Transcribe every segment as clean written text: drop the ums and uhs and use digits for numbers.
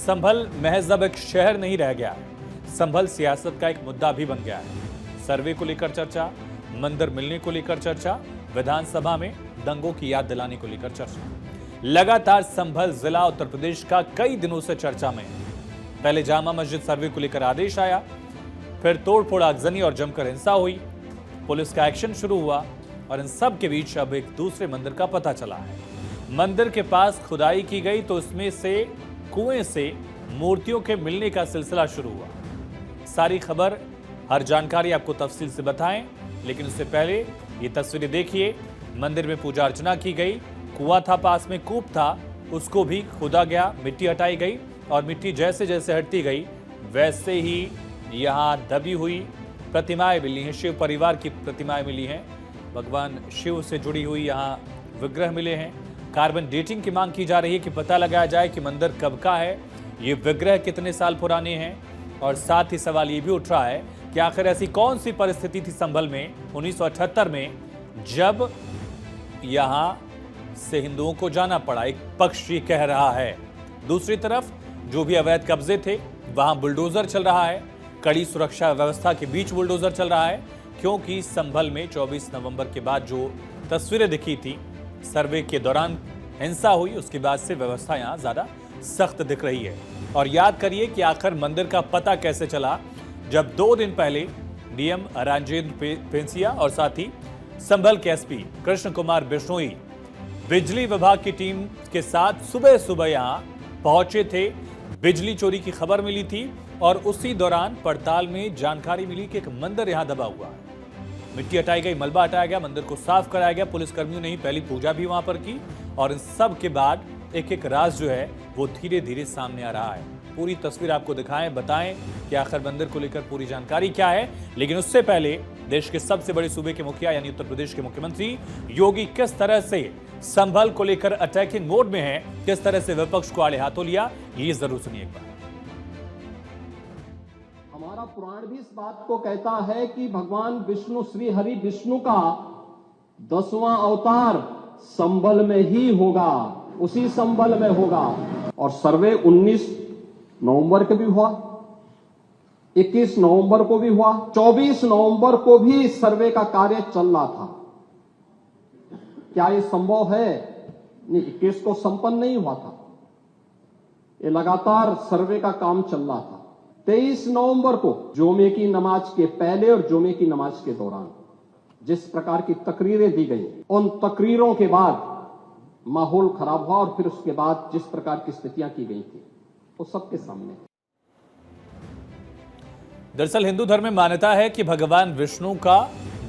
संभल महज अब एक शहर नहीं रह गया है, संभल सियासत का एक मुद्दा भी बन गया है। सर्वे को लेकर चर्चा, मंदिर मिलने को लेकर चर्चा, विधानसभा में दंगों की याद दिलाने को लेकर चर्चा। लगातार संभल जिला उत्तर प्रदेश का कई दिनों से चर्चा में है। पहले जामा मस्जिद सर्वे को लेकर आदेश आया, फिर तोड़फोड़, आगजनी और जमकर हिंसा हुई, पुलिस का एक्शन शुरू हुआ और इन सब के बीच अब एक दूसरे मंदिर का पता चला है। मंदिर के पास खुदाई की गई तो उसमें से कुएं से मूर्तियों के मिलने का सिलसिला शुरू हुआ। सारी खबर, हर जानकारी आपको तफसील से बताएं, लेकिन उससे पहले ये तस्वीरें देखिए। मंदिर में पूजा अर्चना की गई, कुआं था पास में, कूप था, उसको भी खोदा गया, मिट्टी हटाई गई और मिट्टी जैसे जैसे हटती गई वैसे ही यहाँ दबी हुई प्रतिमाएं मिली हैं। शिव परिवार की प्रतिमाएं मिली हैं, भगवान शिव से जुड़ी हुई यहाँ विग्रह मिले हैं। कार्बन डेटिंग की मांग की जा रही है कि पता लगाया जाए कि मंदिर कब का है, ये विग्रह कितने साल पुराने हैं। और साथ ही सवाल ये भी उठ रहा है कि आखिर ऐसी कौन सी परिस्थिति थी संभल में 1978 में जब यहाँ से हिंदुओं को जाना पड़ा। एक पक्ष ये कह रहा है, दूसरी तरफ जो भी अवैध कब्जे थे वहां बुलडोजर चल रहा है, कड़ी सुरक्षा व्यवस्था के बीच बुलडोजर चल रहा है, क्योंकि संभल में 24 नवंबर के बाद जो तस्वीरें दिखी थी, सर्वे के दौरान हिंसा हुई, उसके बाद से व्यवस्था यहां ज्यादा सख्त दिख रही है। और याद करिए कि आखिर मंदिर का पता कैसे चला, जब 2 दिन पहले डीएम राजेंद्र पेंसिया और साथ ही संभल के एसपी कृष्ण कुमार बिश्नोई बिजली विभाग की टीम के साथ सुबह सुबह यहां पहुंचे थे। बिजली चोरी की खबर मिली थी और उसी दौरान पड़ताल में जानकारी मिली कि एक मंदिर यहां दबा हुआ है। मिट्टी हटाई गई, मलबा हटाया गया, मंदिर को साफ कराया गया, पुलिसकर्मियों ने ही पहली पूजा भी वहां पर की और इन सब के बाद एक एक राज जो है वो धीरे धीरे सामने आ रहा है। पूरी तस्वीर आपको दिखाएं, बताएं कि आखिर मंदिर को लेकर पूरी जानकारी क्या है। लेकिन उससे पहले देश के सबसे बड़े सूबे के मुखिया यानी उत्तर प्रदेश के मुख्यमंत्री योगी किस तरह से संभल को लेकर अटैकिंग मोड में है, किस तरह से विपक्ष को आड़े हाथों लिया, ये जरूर सुनिए एक बार। हमारा पुराण भी इस बात को कहता है कि भगवान विष्णु, श्री हरि विष्णु का 10वां अवतार संभल में ही होगा, उसी संभल में होगा। और सर्वे 19 नवंबर को भी हुआ, 21 नवंबर को भी हुआ, 24 नवंबर को भी सर्वे का कार्य चल रहा था। क्या ये संभव है? नहीं, 21 को संपन्न नहीं हुआ था, ये लगातार सर्वे का काम चल रहा था। 23 नवंबर को जुमे की नमाज के पहले और जुमे की नमाज के दौरान जिस प्रकार की तकरीरें दी गई, उन तकरीरों के बाद माहौल खराब हुआ और फिर उसके बाद जिस प्रकार की स्थितियां की गई थी वो सबके सामने। दरअसल हिंदू धर्म में मान्यता है कि भगवान विष्णु का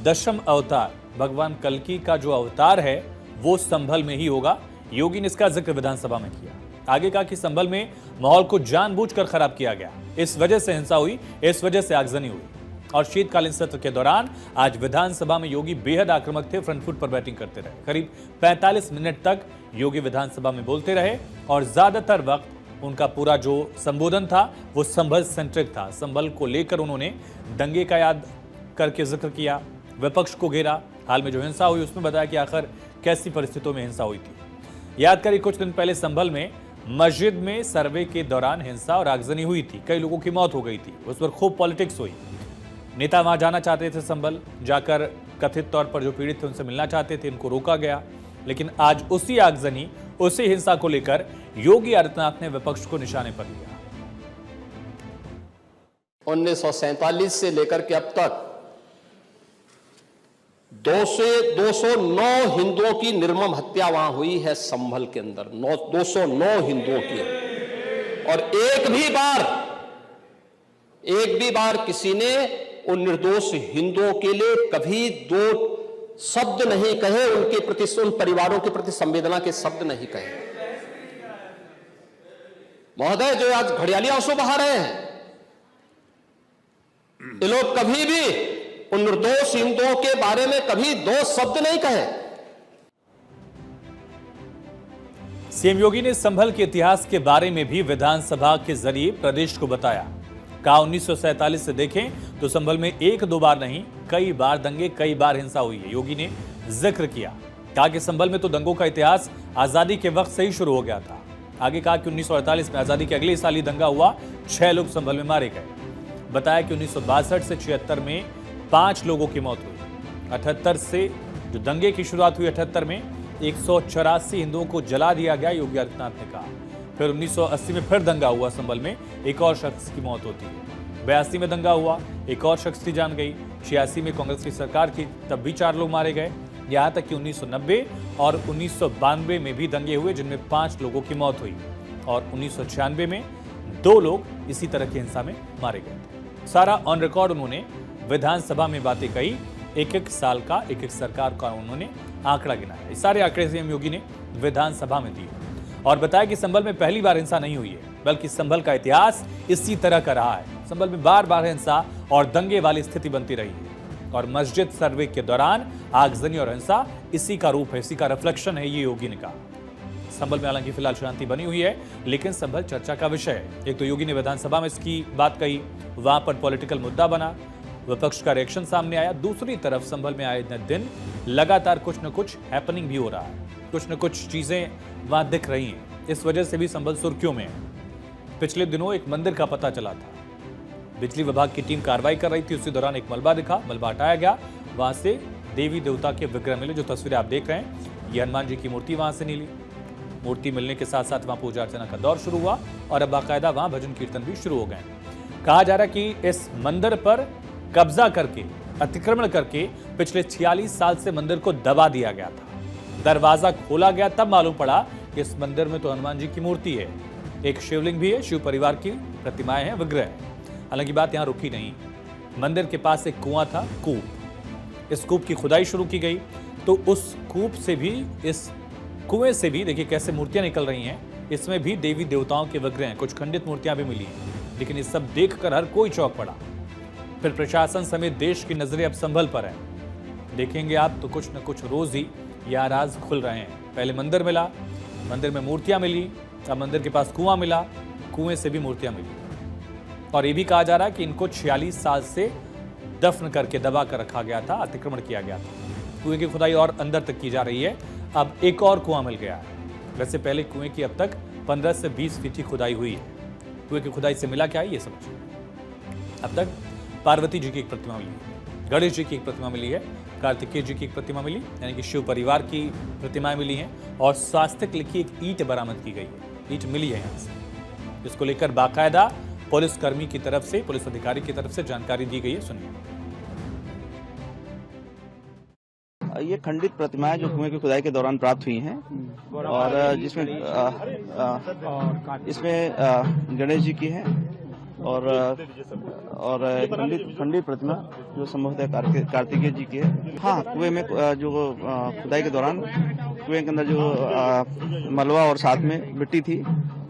10वां अवतार, भगवान कल्कि का जो अवतार है वो संभल में ही होगा। योगी ने इसका जिक्र विधानसभा में किया। आगे कहा कि संभल में माहौल को जानबूझकर खराब किया गया, इस वजह से हिंसा हुई, इस वजह से आगजनी हुई। और शीतकालीन सत्र के दौरान आज विधानसभा में योगी बेहद आक्रामक थे, फ्रंट फुट पर बैटिंग करते रहे। करीब 45 मिनट तक योगी विधानसभा में बोलते रहे और ज्यादातर वक्त उनका पूरा जो संबोधन था वो संभल सेंट्रिक था। संभल को लेकर उन्होंने दंगे का याद करके जिक्र किया, विपक्ष को घेरा, हाल में जो हिंसा हुई उसमें बताया कि आखिर कैसी परिस्थितियों में हिंसा हुई थी। याद करिए कुछ दिन पहले संभल में मस्जिद में सर्वे के दौरान हिंसा और आगजनी हुई थी, कई लोगों की मौत हो गई थी, उस पर खूब पॉलिटिक्स हुई। नेता वहां जाना चाहते थे, संभल जाकर कथित तौर पर जो पीड़ित थे उनसे मिलना चाहते थे, इनको रोका गया। लेकिन आज उसी आगजनी, उसी हिंसा को लेकर योगी आदित्यनाथ ने विपक्ष को निशाने पर लिया। 1947 से लेकर के अब तक 209 हिंदुओं की निर्मम हत्या वहां हुई है संभल के अंदर, 209 हिंदुओं की। और एक भी बार किसी ने उन निर्दोष हिंदुओं के लिए कभी 2 शब्द नहीं कहे, उनके प्रति, उन परिवारों के प्रति संवेदना के शब्द नहीं कहे। महोदय, जो आज घड़ियाली आंसू बहा रहे हैं, ये लोग कभी भी उन निर्दोष हिंदुओं के बारे में कभी 2 शब्द नहीं कहे। सीएम योगी ने संभल के इतिहास के बारे में भी विधानसभा के जरिए प्रदेश को बताया। कहा 1947 से देखें तो संभल में 1-2 बार नहीं, कई बार दंगे, कई बार हिंसा हुई है। योगी ने जिक्र किया, कहा कि संभल में तो दंगों का इतिहास आजादी के वक्त से ही शुरू हो गया था। आगे कहा कि 1948 में आजादी के अगले साल ही दंगा हुआ, 6 लोग संभल में मारे गए। बताया कि 1962 से 76 में 5 लोगों की मौत हुई। 78 से जो दंगे की शुरुआत हुई, 78 में 184 हिंदुओं को जला दिया गया, योगी आदित्यनाथ ने कहा। फिर 1980 में फिर दंगा हुआ संभल में, एक और शख्स की मौत होती है। 82 में दंगा हुआ, एक और शख्स की जान गई। 86 में कांग्रेस की सरकार थी, तब भी 4 लोग मारे गए। यहाँ तक कि 1990 और 1992 में भी दंगे हुए, जिनमें 5 लोगों की मौत हुई और 1996 में 2 लोग इसी तरह की हिंसा में मारे गए। सारा ऑन रिकॉर्ड उन्होंने विधानसभा में बातें कही, एक-एक साल का, एक-एक सरकार का उन्होंने आंकड़ा गिनाया। इस सारे आंकड़े सीएम योगी ने विधानसभा में दिए और बताया कि संभल में पहली बार हिंसा नहीं हुई है, बल्कि संभल का इतिहास इसी तरह का रहा है। संभल में बार बार हिंसा और दंगे वाली स्थिति बनती रही है और मस्जिद सर्वे के दौरान आगजनी और हिंसा इसी का रूप है, इसी का रिफ्लेक्शन है, ये योगी ने कहा। संभल में हालांकि फिलहाल शांति बनी हुई है, लेकिन संभल चर्चा का विषय है। एक तो योगी ने विधानसभा में इसकी बात कही, वहां पर पॉलिटिकल मुद्दा बना, विपक्ष का रिएक्शन सामने आया। दूसरी तरफ संभल में आए दिन लगातार कुछ न कुछ हैपनिंग भी हो रहा है, कुछ न कुछ चीजें वहां दिख रही हैं। इस वजह से भी संभल सुर्खियों में है। पिछले दिनों एक मंदिर का पता चला था, बिजली विभाग की टीम कार्रवाई कर रही थी, उसी दौरान एक मलबा दिखा, मलबा हटाया गया, वहां से देवी देवता के विग्रह मिले। जो तस्वीरें आप देख रहे हैं, ये हनुमान जी की मूर्ति वहां से मिली। मूर्ति मिलने के साथ साथ वहां पूजा अर्चना का दौर शुरू हुआ और अब बाकायदा वहां भजन कीर्तन भी शुरू हो गए। कहा जा रहा है कि इस मंदिर पर कब्जा करके, अतिक्रमण करके पिछले 46 साल से मंदिर को दबा दिया गया था। दरवाजा खोला गया, तब मालूम पड़ा कि इस मंदिर में तो हनुमान जी की मूर्ति है, एक शिवलिंग भी है, शिव परिवार की प्रतिमाएं हैं, विग्रह है। हालांकि बात यहां रुकी नहीं, मंदिर के पास एक कुआं था, कूप। इस कूप की खुदाई शुरू की गई, तो उस कूप से भी, इस कुएं से भी देखिए कैसे मूर्तियां निकल रही हैं। इसमें भी देवी देवताओं के विग्रह हैं, कुछ खंडित मूर्तियां भी मिली हैं। लेकिन ये सब देखकर हर कोई चौंक पड़ा। फिर प्रशासन समेत देश की नजरें अब संभल पर है। देखेंगे आप तो कुछ न कुछ रोज ही यह राज खुल रहे हैं। पहले मंदिर मिला, मंदिर में मूर्तियां मिली, अब मंदिर के पास कुआं मिला, कुएं से भी मूर्तियां मिली। और ये भी कहा जा रहा है कि इनको 46 साल से दफन करके दबा कर रखा गया था, अतिक्रमण किया गया था। कुएं की खुदाई और अंदर तक की जा रही है, अब एक और कुआं मिल गया है। वैसे पहले कुएं की अब तक 15 से 20 फीट की खुदाई हुई है। कुएं की खुदाई से मिला क्या है, ये समझिए। अब तक पार्वती जी की एक प्रतिमा मिली है, गणेश जी की एक प्रतिमा मिली है, कार्तिकेय जी की एक प्रतिमा मिली, यानी कि शिव परिवार की प्रतिमाएं मिली हैं, और स्वास्तिक लिखी एक ईंट बरामद की गई है, ईंट मिली है यहाँ से। इसको लेकर बाकायदा पुलिस कर्मी की तरफ से, पुलिस अधिकारी की तरफ से जानकारी दी गई है, सुनिए। ये खंडित प्रतिमाएं जो कुएं की खुदाई के दौरान प्राप्त हुई हैं और जिसमें इसमें गणेश जी की है और खंडित प्रतिमा जो संभवतः कार्तिकेय जी की है। हाँ, कुएं में जो खुदाई के दौरान कुएं के अंदर जो मलबा और साथ में मिट्टी थी,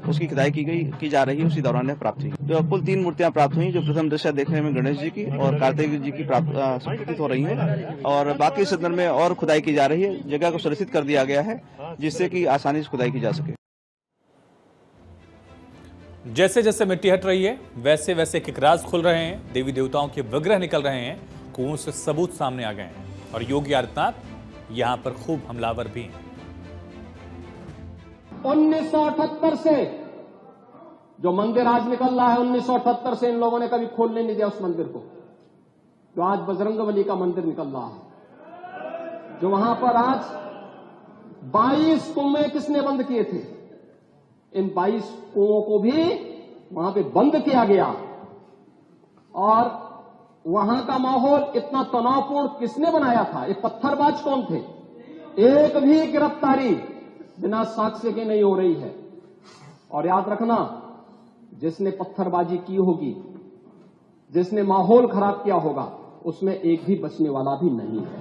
उसकी खुदाई की जा रही है, उसी दौरान यह प्राप्त हुई। जो कुल 3 मूर्तियां प्राप्त हुई, जो प्रथम दृश्य देखने में गणेश जी की और कार्तिक जी की प्रतीत हो रही हैं, और बाकी इस अंदर में और खुदाई की जा रही है। जगह को सुरक्षित कर दिया गया है, जिससे कि आसानी से खुदाई की जा सके। जैसे जैसे मिट्टी हट रही है, वैसे वैसे एक राज खुल रहे हैं, देवी देवताओं के विग्रह निकल रहे हैं, कुओं से सबूत सामने आ गए हैं, और योगी आदित्यनाथ यहां पर खूब हमलावर भी हैं। 1978 से जो मंदिर आज निकल रहा है, 1978 से इन लोगों ने कभी खोलने नहीं दिया उस मंदिर को, जो आज बजरंगबली का मंदिर निकल रहा है, जो वहां पर आज 22 कुएं किसने बंद किए थे, इन 22 कुओं को भी वहां पे बंद किया गया। और वहां का माहौल इतना तनावपूर्ण किसने बनाया था, ये पत्थरबाज कौन थे, एक भी गिरफ्तारी बिना साक्ष्य के नहीं हो रही है। और याद रखना, जिसने पत्थरबाजी की होगी, जिसने माहौल खराब किया होगा, उसमें एक भी बचने वाला भी नहीं है।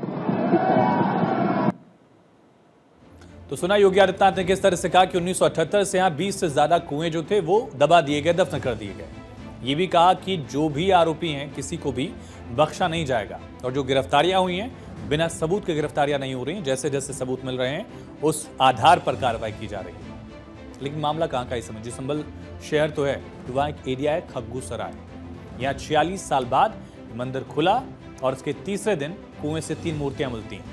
तो सुना योगी आदित्यनाथ ने किस तरह से कहा कि 1978 से यहां 20 से ज्यादा कुएं जो थे वो दबा दिए गए, दफन कर दिए गए। ये भी कहा कि जो भी आरोपी हैं, किसी को भी बख्शा नहीं जाएगा, और जो गिरफ्तारियां हुई हैं, बिना सबूत के गिरफ्तारियां नहीं हो रही। जैसे जैसे सबूत मिल रहे हैं, उस आधार पर कार्रवाई की जा रही है। लेकिन मामला कहां का, समझिए, संभल शहर तो है, तो वहां एक एरिया है खग्गू सराय। यहाँ 46 साल बाद मंदिर खुला और उसके तीसरे दिन कुएं से 3 मूर्तियां मिलती हैं।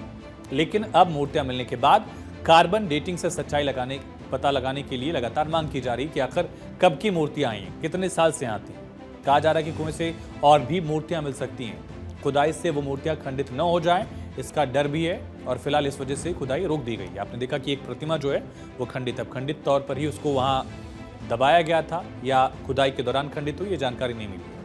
लेकिन अब मूर्तियां मिलने के बाद कार्बन डेटिंग से सच्चाई लगाने पता लगाने के लिए लगातार मांग की जा रही कि आखिर कब की मूर्तियां आई हैं, कितने साल से आती हैं। कहा जा रहा है कि कुएं से और भी मूर्तियां मिल सकती हैं। खुदाई से वो मूर्तियां खंडित न हो जाएं, इसका डर भी है और फिलहाल इस वजह से खुदाई रोक दी गई है। आपने देखा कि एक प्रतिमा जो है वो खंडित तौर पर ही उसको वहां दबाया गया था या खुदाई के दौरान खंडित हुई, ये जानकारी नहीं मिली।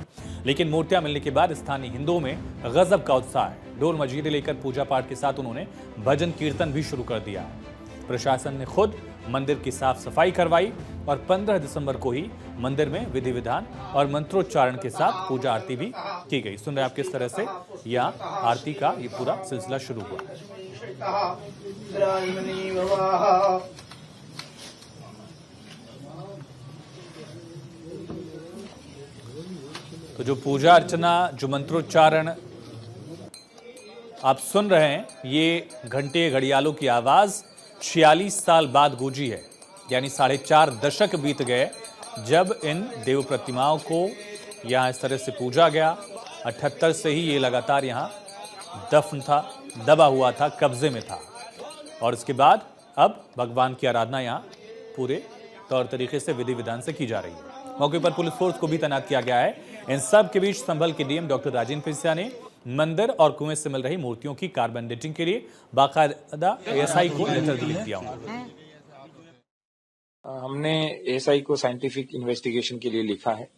लेकिन मूर्तियां मिलने के बाद स्थानीय हिंदुओं में गजब का उत्साह है। ढोल मजीरे लेकर पूजा पाठ के साथ उन्होंने भजन कीर्तन भी शुरू कर दिया है। प्रशासन ने खुद मंदिर की साफ सफाई करवाई और 15 दिसंबर को ही मंदिर में विधि विधान और मंत्रोच्चारण के साथ पूजा आरती भी की गई। सुन रहे आप किस तरह से यहाँ आरती का ये पूरा सिलसिला शुरू हुआ। तो जो पूजा अर्चना, जो मंत्रोच्चारण आप सुन रहे हैं, ये घंटे घड़ियालों की आवाज 46 साल बाद गूंजी है। यानी 4.5 दशक बीत गए जब इन देव प्रतिमाओं को यहाँ इस तरह से पूजा गया। 78 से ही ये लगातार यहाँ दफन था, दबा हुआ था, कब्जे में था और इसके बाद अब भगवान की आराधना यहाँ पूरे तौर तरीके से विधि विधान से की जा रही है। मौके पर पुलिस फोर्स को भी तैनात किया गया है। इन सब के बीच संभल के डीएम डॉक्टर राजेंद्र पिंसिया ने मंदिर और कुएं से मिल रही मूर्तियों की कार्बन डेटिंग के लिए बाकायदा एएसआई को लेटर लिख दिया। हमने एएसआई को साइंटिफिक इन्वेस्टिगेशन के लिए लिखा है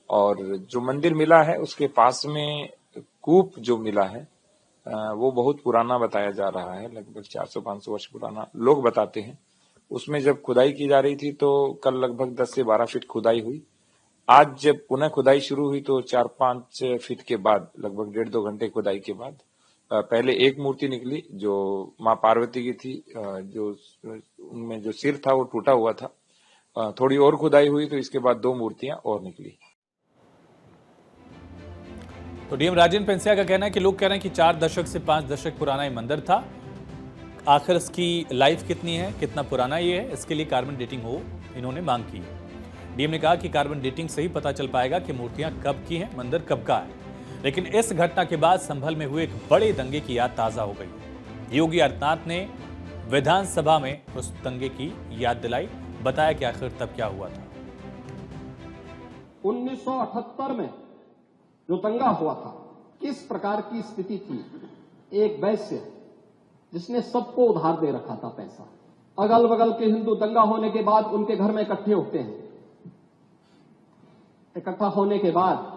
और जो मंदिर मिला है उसके पास में कूप जो मिला है वो बहुत पुराना बताया जा रहा है, लगभग 400-500 वर्ष पुराना लोग बताते हैं। उसमें जब खुदाई की जा रही थी तो कल लगभग 10 से 12 फीट खुदाई हुई। आज जब पुनः खुदाई शुरू हुई तो 4-5 फीट के बाद, लगभग 1.5-2 घंटे खुदाई के बाद पहले एक मूर्ति निकली जो माँ पार्वती की थी, जो उनमें जो सिर था वो टूटा हुआ था। थोड़ी और खुदाई हुई तो इसके बाद 2 मूर्तियां और निकली। तो डीएम राजेंद्र पिंसिया का कहना है कि लोग कह रहे हैं कि 4 दशक से 5 दशक पुराना ये मंदिर था। आखिर इसकी लाइफ कितनी है, कितना पुराना ये है, इसके लिए कार्बन डेटिंग हो, इन्होंने मांग की है। डीएम ने कहा कि कार्बन डेटिंग से ही पता चल पाएगा कि मूर्तियां कब की हैं, मंदिर कब का है। लेकिन इस घटना के बाद संभल में हुए एक बड़े दंगे की याद ताजा हो गई। योगी आदित्यनाथ ने विधानसभा में उस दंगे की याद दिलाई, बताया कि आखिर तब क्या हुआ था। 1978 में जो दंगा हुआ था, किस प्रकार की स्थिति थी। एक वैश्य जिसने सबको उधार दे रखा था पैसा, अगल बगल के हिंदू दंगा होने के बाद उनके घर में इकट्ठे होते हैं। इकट्ठा होने के बाद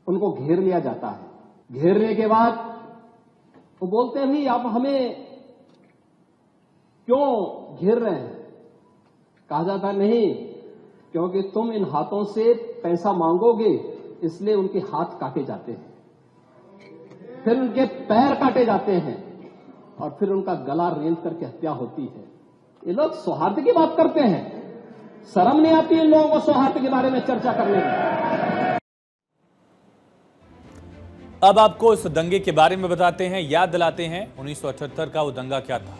उनको घेर लिया जाता है। घेरने के बाद वो बोलते हैं भाई आप हमें क्यों घेर रहे हैं। कहा जाता नहीं, क्योंकि तुम इन हाथों से पैसा मांगोगे, इसलिए उनके हाथ काटे जाते हैं, फिर उनके पैर काटे जाते हैं और फिर उनका गला रेंद करके हत्या होती है। ये लोग सौहार्द की बात करते हैं, शर्म नहीं आती इन लोगों को सौहार्द के बारे में चर्चा करने में। अब आपको इस दंगे के बारे में बताते हैं, याद दिलाते हैं 1978 का वो दंगा क्या था।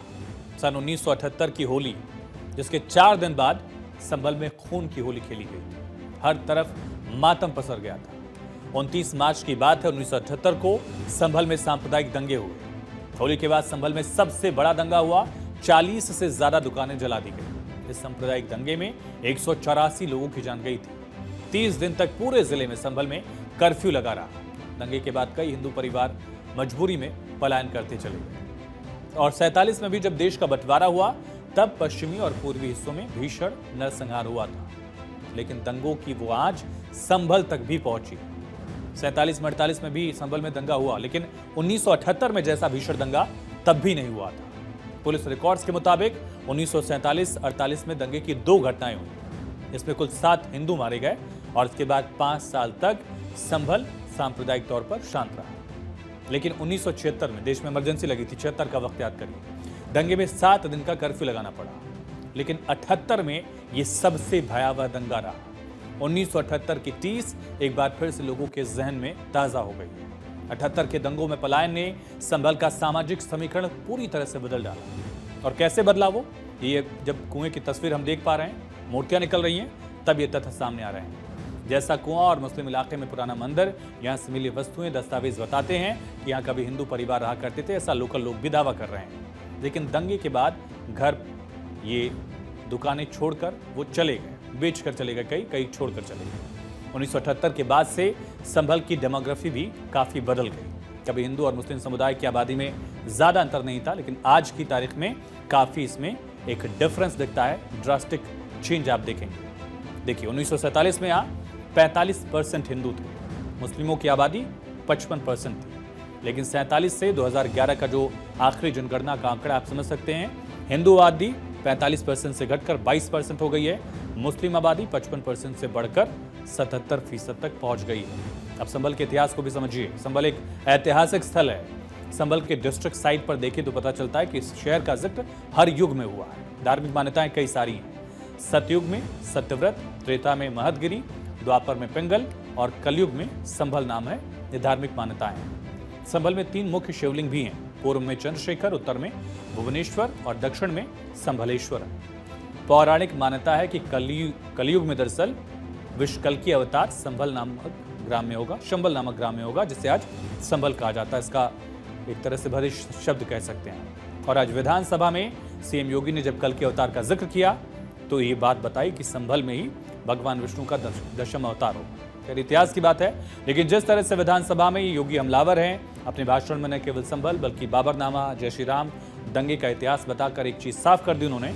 सन 1978 की होली, जिसके 4 दिन बाद संभल में खून की होली खेली गई थी। हर तरफ मातम पसर गया था। 29 मार्च की बात है, 1978 को संभल में सांप्रदायिक दंगे हुए। होली के बाद संभल में सबसे बड़ा दंगा हुआ, 40 से ज्यादा दुकानें जला दी गई। इस सांप्रदायिक दंगे में 184 लोगों की जान गई थी। 30 दिन तक पूरे जिले में संभल में कर्फ्यू लगा रहा। दंगे के बाद कई हिंदू परिवार मजबूरी में पलायन करते चले गए और 47 में भी जब देश का बंटवारा हुआ तब पश्चिमी और पूर्वी हिस्सों में भीषण नरसंहार हुआ था। लेकिन दंगों की वो आज संभल तक भी पहुंची। 47-48 में भी संभल में दंगा हुआ, लेकिन 1978 में जैसा भीषण दंगा तब भी नहीं हुआ था। पुलिस रिकॉर्ड्स के मुताबिक 1947-48 में दंगे की 2 घटनाएं हुई। इसमें कुल 7 हिंदू मारे गए और इसके बाद 5 साल तक संभल सांप्रदायिक तौर पर शांत रहा। लेकिन 1976 में देश में इमरजेंसी लगी थी। 76 का वक्त याद करिए। दंगे में 7 दिन का कर्फ्यू लगाना पड़ा। लेकिन 78 में यह सबसे भयावह दंगा रहा। 1978 की टीस एक बार फिर से लोगों के जहन में ताजा हो गई। 78 के दंगों में पलायन ने संभल का सामाजिक समीकरण पूरी तरह से बदल डाला। और कैसे बदला वो, ये जब कुएं की तस्वीर हम देख पा रहे हैं, मूर्तियां निकल रही हैं, तब ये तथ्य सामने आ रहे हैं। जैसा कुआं और मुस्लिम इलाके में पुराना मंदिर, यहाँ से मिली वस्तुएं, दस्तावेज बताते हैं कि यहाँ कभी हिंदू परिवार रहा करते थे, ऐसा लोकल लोग भी दावा कर रहे हैं। लेकिन दंगे के बाद घर ये दुकानें छोड़कर वो चले गए, बेचकर चले गए, कई छोड़कर चले गए। 1978 के बाद से संभल की डेमोग्राफी भी काफी बदल गई। कभी हिंदू और मुस्लिम समुदाय की आबादी में ज्यादा अंतर नहीं था, लेकिन आज की तारीख में काफी इसमें एक डिफरेंस दिखता है, ड्रास्टिक चेंज आप देखेंगे। देखिए 1947 में यहाँ 45% हिंदू थे, मुस्लिमों की आबादी 55% थी, लेकिन 47 से 2011 का जो आखिरी जनगणना का आंकड़ा आप समझ सकते हैं, हिंदू आबादी 45% से घटकर 22% हो गई है, मुस्लिम आबादी 55% से बढ़कर 77% तक पहुंच गई है। अब संभल के इतिहास को भी समझिए। संभल एक ऐतिहासिक स्थल है। संभल के डिस्ट्रिक्ट साइट पर देखें तो पता चलता है कि इस शहर का जिक्र हर युग में हुआ है। धार्मिक मान्यताएं कई सारी हैं। सतयुग में सत्यव्रत, त्रेता में महतगिरी, द्वापर में पिंगल और कलयुग में संभल नाम है। ये धार्मिक मान्यताएं हैं। संभल में 3 मुख्य शिवलिंग भी हैं। पूर्व में चंद्रशेखर, उत्तर में भुवनेश्वर और दक्षिण में संभलेश्वर है। पौराणिक मान्यता है कि कलयुग में दरअसल विश्वकल की अवतार संभल नामक ग्राम में होगा, शंबल नामक ग्राम में होगा, जिसे आज संभल कहा जाता है। इसका एक तरह से भले शब्द कह सकते हैं। और आज विधानसभा में सीएम योगी ने जब कल के अवतार का जिक्र किया तो ये बात बताई कि संभल में ही भगवान विष्णु का 10वां अवतार होगा। खैर इतिहास की बात है, लेकिन जिस तरह से विधानसभा में योगी हमलावर हैं, अपने भाषण में न केवल संभल बल्कि बाबरनामा, जय श्री राम, दंगे का इतिहास बताकर एक चीज साफ कर दी उन्होंने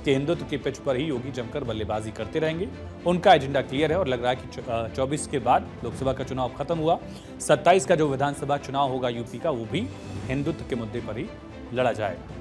कि हिंदुत्व के पिच पर ही योगी जमकर बल्लेबाजी करते रहेंगे। उनका एजेंडा क्लियर है और लग रहा है कि 24 के बाद लोकसभा का चुनाव खत्म हुआ, 27 का जो विधानसभा चुनाव होगा यूपी का, वो भी हिंदुत्व के मुद्दे पर ही लड़ा जाएगा।